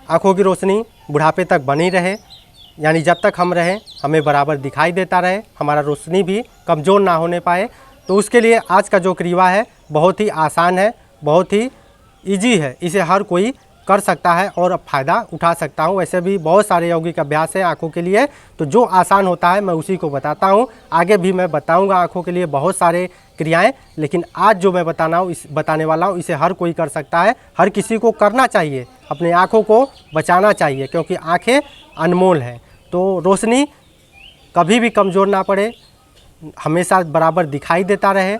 आँखों की रोशनी बुढ़ापे तक बनी रहे, यानी जब तक हम रहें हमें बराबर दिखाई देता रहे, हमारा रोशनी भी कमज़ोर ना होने पाए। तो उसके लिए आज का जो क्रिया है बहुत ही आसान है, बहुत ही इजी है, इसे हर कोई कर सकता है और फ़ायदा उठा सकता हूँ। वैसे भी बहुत सारे यौगिक अभ्यास है आँखों के लिए, तो जो आसान होता है मैं उसी को बताता हूँ। आगे भी मैं बताऊँगा आँखों के लिए बहुत सारे क्रियाएं, लेकिन आज जो मैं बताने वाला हूँ इसे हर कोई कर सकता है, हर किसी को करना चाहिए, अपने आँखों को बचाना चाहिए, क्योंकि आँखें अनमोल हैं। तो रोशनी कभी भी कमज़ोर ना पड़े, हमेशा बराबर दिखाई देता रहे।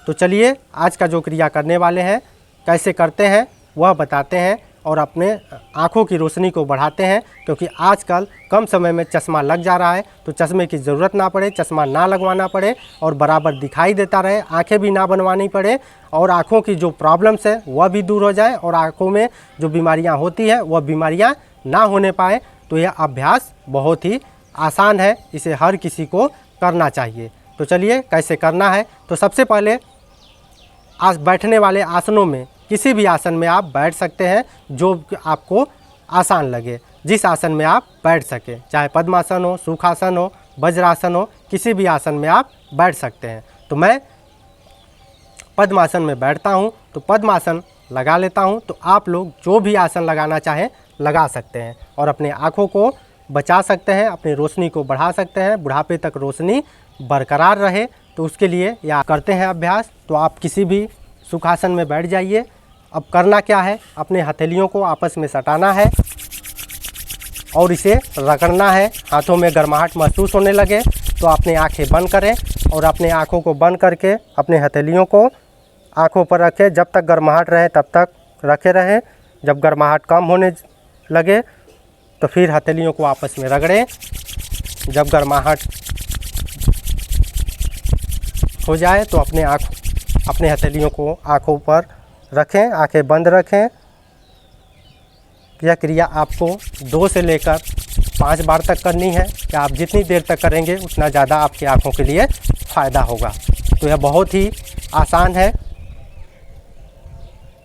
तो चलिए आज का जो क्रिया करने वाले हैं कैसे करते हैं वह बताते हैं और अपने आँखों की रोशनी को बढ़ाते हैं, क्योंकि आजकल कम समय में चश्मा लग जा रहा है। तो चश्मे की ज़रूरत ना पड़े, चश्मा ना लगवाना पड़े और बराबर दिखाई देता रहे, आँखें भी ना बनवानी पड़े और आँखों की जो प्रॉब्लम्स है वह भी दूर हो जाए और आँखों में जो बीमारियाँ होती हैं वह बीमारियाँ ना होने पाए। तो यह अभ्यास बहुत ही आसान है, इसे हर किसी को करना चाहिए। तो चलिए कैसे करना है। तो सबसे पहले आज बैठने वाले आसनों में किसी भी आसन में आप बैठ सकते हैं जो आपको आसान लगे, जिस आसन में आप बैठ सकें, चाहे पद्मासन हो, सुखासन हो, वज्रासन हो, किसी भी आसन में आप बैठ सकते हैं। तो मैं पद्मासन में बैठता हूं, तो पद्मासन लगा लेता हूं। तो आप लोग जो भी आसन लगाना चाहें लगा सकते हैं और अपने आँखों को बचा सकते हैं, अपनी रोशनी को बढ़ा सकते हैं, बुढ़ापे तक रोशनी बरकरार रहे। तो उसके लिए या करते हैं अभ्यास। तो आप किसी भी सुखासन में बैठ जाइए। अब करना क्या है, अपने हथेलियों को आपस में सटाना है और इसे रगड़ना है। हाथों में गर्माहट महसूस होने लगे तो अपनी आंखें बंद करें और अपने आंखों को बंद करके अपने हथेलियों को आंखों पर रखें। जब तक गर्माहट रहे तब तक रखे रहें। जब गर्माहट कम होने लगे तो फिर हथेलियों को आपस में रगड़ें। जब गर्माहट हो जाए तो अपने हथेलियों को आंखों पर रखें, आंखें बंद रखें। यह क्रिया आपको 2 से लेकर 5 बार तक करनी है। या आप जितनी देर तक करेंगे उतना ज़्यादा आपकी आंखों के लिए फ़ायदा होगा। तो यह बहुत ही आसान है।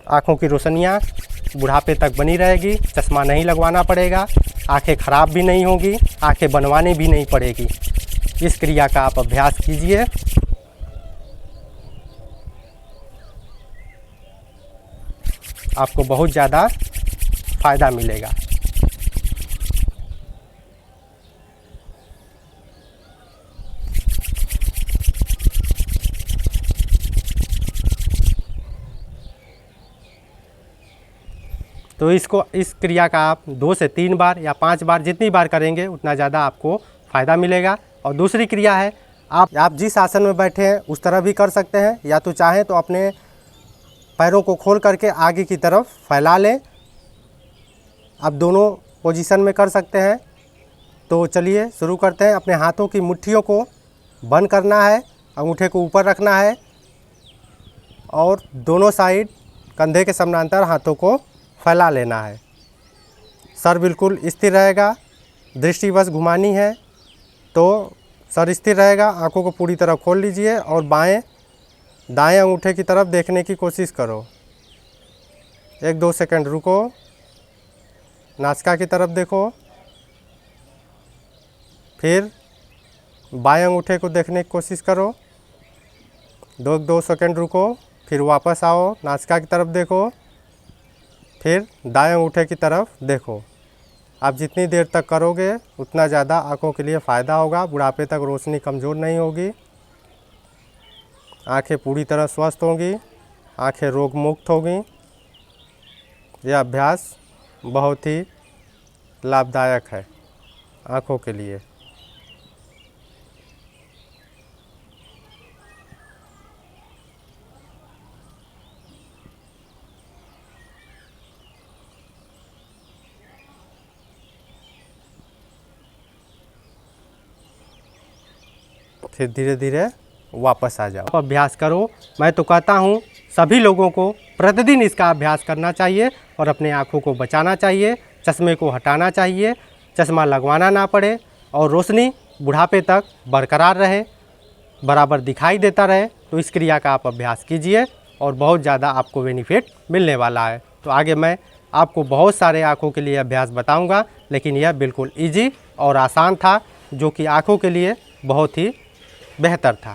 आंखों की रोशनियाँ बुढ़ापे तक बनी रहेगी, चश्मा नहीं लगवाना पड़ेगा, आंखें ख़राब भी नहीं होगी, आंखें बनवानी भी नहीं पड़ेगी। इस क्रिया का आप अभ्यास कीजिए। आपको बहुत ज़्यादा फ़ायदा मिलेगा। तो इस क्रिया का आप 2 से 3 बार या 5 बार, जितनी बार करेंगे उतना ज़्यादा आपको फ़ायदा मिलेगा। और दूसरी क्रिया है, आप जिस आसन में बैठे हैं उस तरह भी कर सकते हैं, या तो चाहें तो अपने पैरों को खोल करके आगे की तरफ फैला लें। आप दोनों पोजीशन में कर सकते हैं। तो चलिए शुरू करते हैं। अपने हाथों की मुट्ठियों को बंद करना है, अंगूठे को ऊपर रखना है और दोनों साइड कंधे के समानांतर हाथों को फैला लेना है। सर बिल्कुल स्थिर रहेगा, दृष्टि बस घुमानी है तो सर स्थिर रहेगा। आंखों को पूरी तरह खोल लीजिए और दाएं अंगूठे की तरफ देखने की कोशिश करो। 1-2 सेकंड रुको, नासिका की तरफ देखो, फिर बाएं अंगूठे को देखने की कोशिश करो। 2 सेकंड रुको, फिर वापस आओ, नासिका की तरफ देखो, फिर दाएं अंगूठे की तरफ देखो। आप जितनी देर तक करोगे उतना ज़्यादा आँखों के लिए फ़ायदा होगा, बुढ़ापे तक रोशनी कमज़ोर नहीं होगी, आँखें पूरी तरह स्वस्थ होंगी, आँखें रोग मुक्त होंगी। यह अभ्यास बहुत ही लाभदायक है आँखों के लिए। फिर धीरे धीरे वापस आ जाओ, अभ्यास करो। मैं तो कहता हूँ सभी लोगों को प्रतिदिन इसका अभ्यास करना चाहिए और अपने आँखों को बचाना चाहिए, चश्मे को हटाना चाहिए, चश्मा लगवाना ना पड़े और रोशनी बुढ़ापे तक बरकरार रहे, बराबर दिखाई देता रहे। तो इस क्रिया का आप अभ्यास कीजिए और बहुत ज़्यादा आपको बेनिफिट मिलने वाला है। तो आगे मैं आपको बहुत सारे आँखों के लिए अभ्यास बताऊंगा, लेकिन यह बिल्कुल इजी और आसान था, जो कि आँखों के लिए बहुत ही बेहतर था।